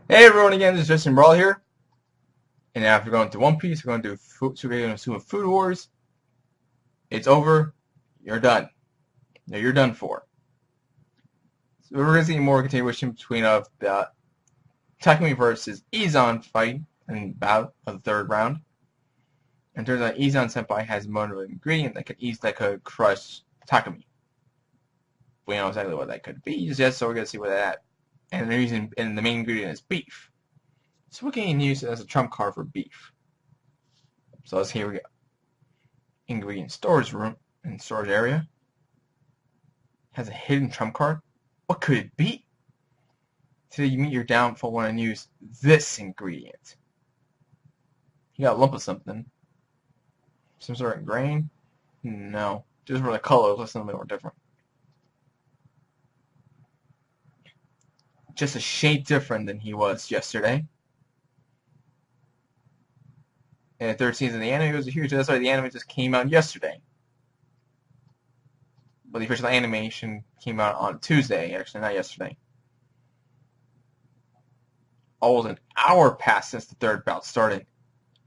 Hey everyone, again, this is Justin Brawl here. And now if we're going to One Piece, we're going to do Food Wars. It's over. You're done. No, you're done for. So we're going to see more continuation between the Takumi versus Izan fight in bout of the third round. And turns out Izan Senpai has more ingredient that could crush Takumi. We know exactly what that could be just yet, so we're going to see what that. And the reason, and the main ingredient is beef. So we can use it as a trump card for beef. So here we go. Ingredient storage room and storage area has a hidden trump card. What could it be? Today you meet your downfall when you use this ingredient. You got a lump of something. Some sort of grain? No. Just for the color, it looks something more different. Just a shade different than he was yesterday. And the third season of the anime was huge. That's why the anime just came out yesterday. But the official animation came out on Tuesday, actually, not yesterday. Almost an hour passed since the third bout started,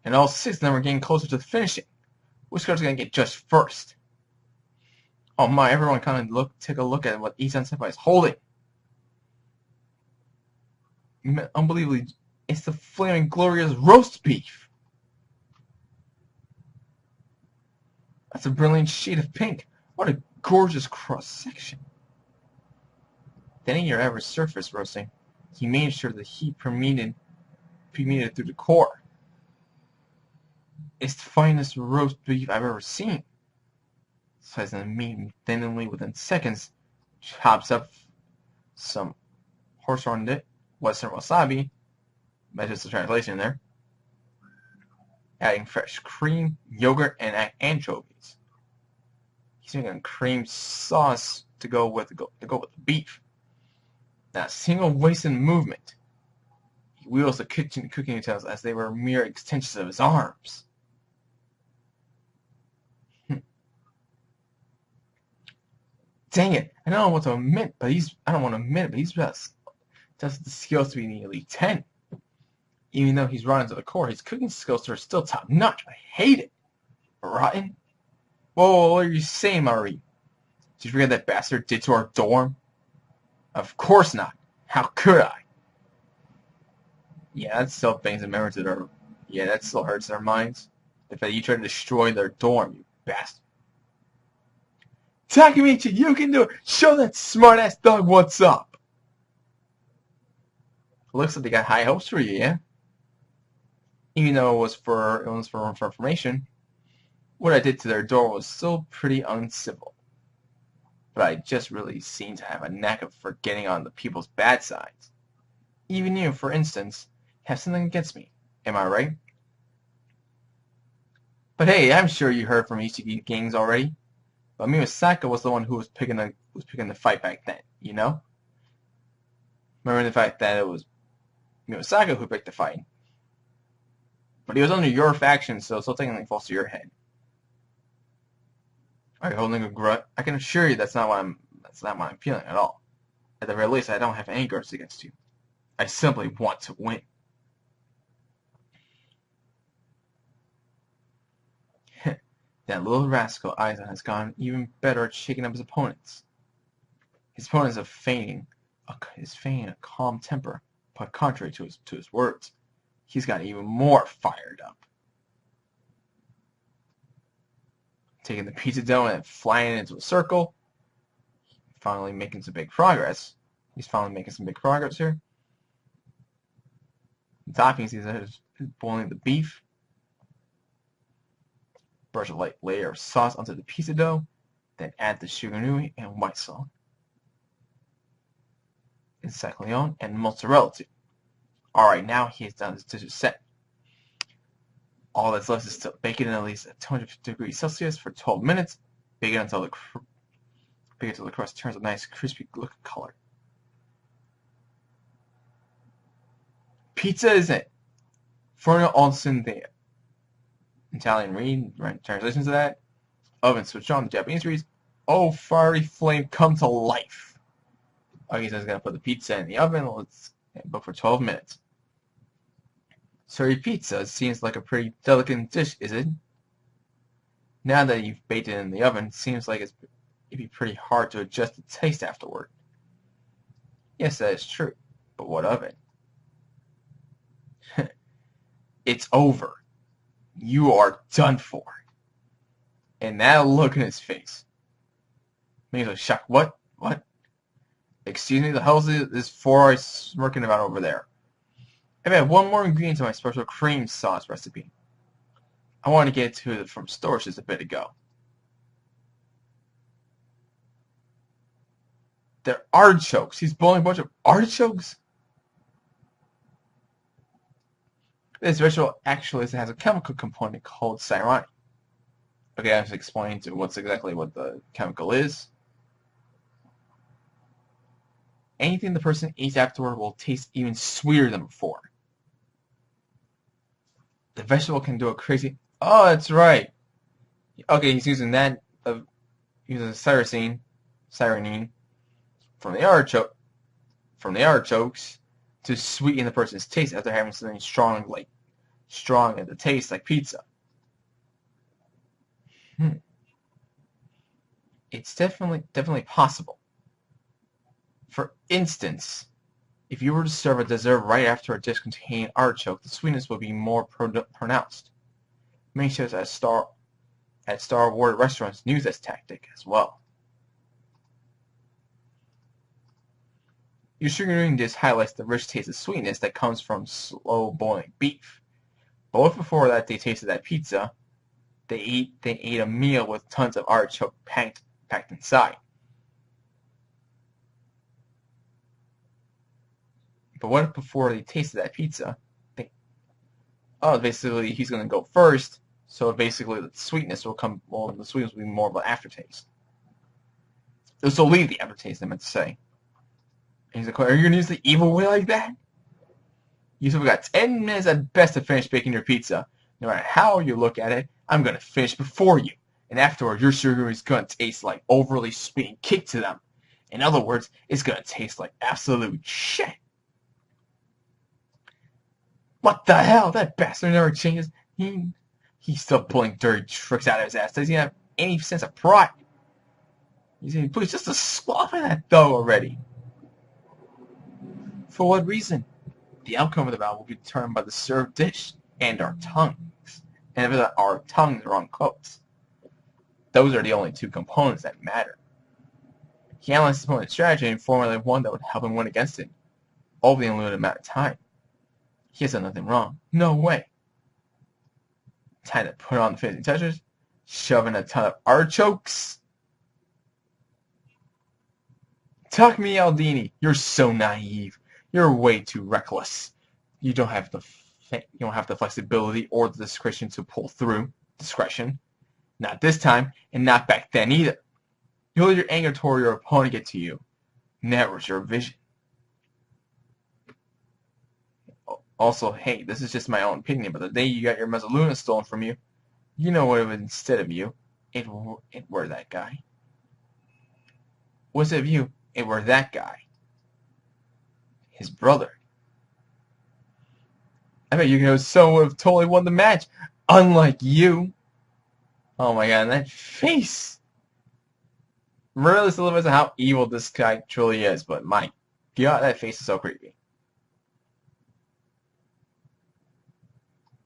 and all six of them were getting closer to the finishing. Which card's going to get judged first? Oh my, everyone kind of take a look at what Izan Senpai is holding. Unbelievably, it's the flaming glorious roast beef. That's a brilliant shade of pink. What a gorgeous cross-section. Then in your average surface roasting, he made sure the heat permeated through the core. It's the finest roast beef I've ever seen. Slicing the meat thinly within seconds, chops up some horseradish, western wasabi, that's just the translation there, adding fresh cream, yogurt, and anchovies. He's making a cream sauce to go with the beef. Not a single wasted movement. He wields the cooking utensils as they were mere extensions of his arms. Dang it! I don't want to admit, but he's just the skills to be nearly 10. Even though he's rotten to the core, his cooking skills are still top notch. I hate it. Rotten? Whoa, what are you saying, Marie? Did you forget that bastard did to our dorm? Of course not. How could I? Yeah, that still brings a memory to their... Yeah, that still hurts their minds. The fact that you tried to destroy their dorm, you bastard. Takemichi, you can do it! Show that smart-ass dog what's up! Looks like they got high hopes for you, yeah? Even though it was for information, what I did to their door was still pretty uncivil. But I just really seem to have a knack of forgetting on the people's bad sides. Even you, for instance, have something against me. Am I right? But hey, I'm sure you heard from Ishiki gangs already. But Miwasaka was the one who was picking the fight back then, you know? Remember the fact that it was Miwasaka who picked the fight. But he was under your faction, so it still technically falls to your head. Are you holding a grudge? I can assure you that's not what I'm feeling at all. At the very least, I don't have any grudge against you. I simply want to win. That little rascal Aizen has gotten even better at shaking up his opponents. His opponents are feigning a calm temper, but contrary to his words, he's got even more fired up. Taking the pizza dough and flying it into a circle. Finally making some big progress. He's finally making some big progress here. The toppings, he's boiling the beef. Brush a light layer of sauce onto the pizza dough. Then add the sugar and white sauce. And Sacleon and mozzarella too. Alright, now he has done his dishes set. All that's left is to bake it in at least 250 degrees Celsius for 12 minutes. Bake it until the crust turns a nice crispy looking color. Pizza is it. Forno Olsen there. Italian read translations of that. Oven switch on. The Japanese reads, "Oh, fiery flame, come to life." Okay, so he's gonna put the pizza in the oven. Let's book for 12 minutes. So your pizza seems like a pretty delicate dish, is it? Now that you've baked it in the oven, it seems like it'd be pretty hard to adjust the taste afterward. Yes, that is true. But what of it? It's over. You are done for. And that look in his face makes a shock. What? What? Excuse me, the hell is this 4 eyes smirking about over there? I've added one more ingredient to my special cream sauce recipe. I wanted to get to it from storage just a bit ago. They're artichokes. He's boiling a bunch of artichokes? This vegetable actually has a chemical component called cyanide. Okay, I have to explain to what's exactly what the chemical is. Anything the person eats afterward will taste even sweeter than before. The vegetable can do a crazy... Oh, that's right. Okay, he's using that... using cyrenine from the artichokes to sweeten the person's taste after having something strong in the taste like pizza. It's definitely possible. For instance, if you were to serve a dessert right after a dish containing artichoke, the sweetness would be more pronounced. Many chefs at Star Wars restaurants use this tactic as well. Your sugaring dish highlights the rich taste of sweetness that comes from slow boiling beef. But before that they tasted that pizza, they ate a meal with tons of artichoke packed inside. But what if before they tasted that pizza, basically he's going to go first, so basically the sweetness will be more of an aftertaste. This will leave the aftertaste, I meant to say. And he's like, are you going to use the evil way like that? You said we got 10 minutes at best to finish baking your pizza. No matter how you look at it, I'm going to finish before you. And afterward, your sugar is going to taste like overly sweet and kick to them. In other words, it's going to taste like absolute shit. What the hell? That bastard never changes. He's still pulling dirty tricks out of his ass. Does he have any sense of pride? He's saying, please, just to swallow that dough already. For what reason? The outcome of the battle will be determined by the served dish and our tongues. And if our tongues are uncooked, those are the only two components that matter. He analyzed his opponent's strategy and formulated one that would help him win against it, all within a limited amount of time. He has done nothing wrong. No way. Time to put on the finishing touches, shoving a ton of artichokes. Takumi Aldini, you're so naive. You're way too reckless. You don't have the flexibility or the discretion to pull through. Discretion. Not this time, and not back then either. You let your anger toward your opponent get to you. Narrows your vision. Also, hey, this is just my own opinion, but the day you got your Mezzaluna stolen from you, you know what it was instead of you. It were that guy. What's it of you? It were that guy. His brother. I bet you know someone would have totally won the match. Unlike you. Oh my god, and that face. Really delivers on how evil this guy truly is, but my god, that face is so creepy.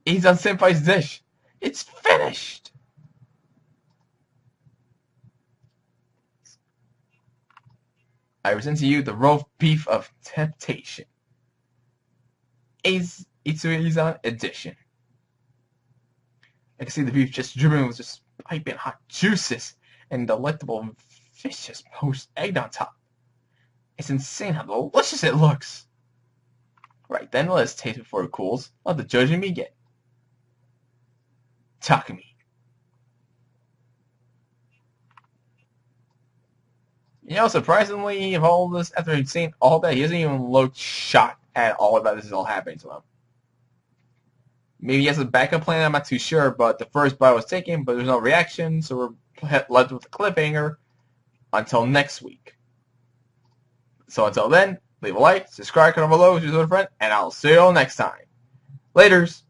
He's on Senpai's dish. It's finished. I present to you the roast beef of temptation. Itsuizan edition. I can see the beef just dripping with just piping hot juices and delectable fish just poached egg on top. It's insane how delicious it looks. Right then, let us taste before it cools. Let the judging begin. Takumi. You know, surprisingly, of all this, after he'd seen all that, he doesn't even look shocked at all about this is all happening to him. Maybe he has a backup plan, I'm not too sure, but the first bite was taken, but there's no reaction, so we're left with a cliffhanger until next week. So until then, leave a like, subscribe, comment below, choose a friend, and I'll see you all next time. Laters.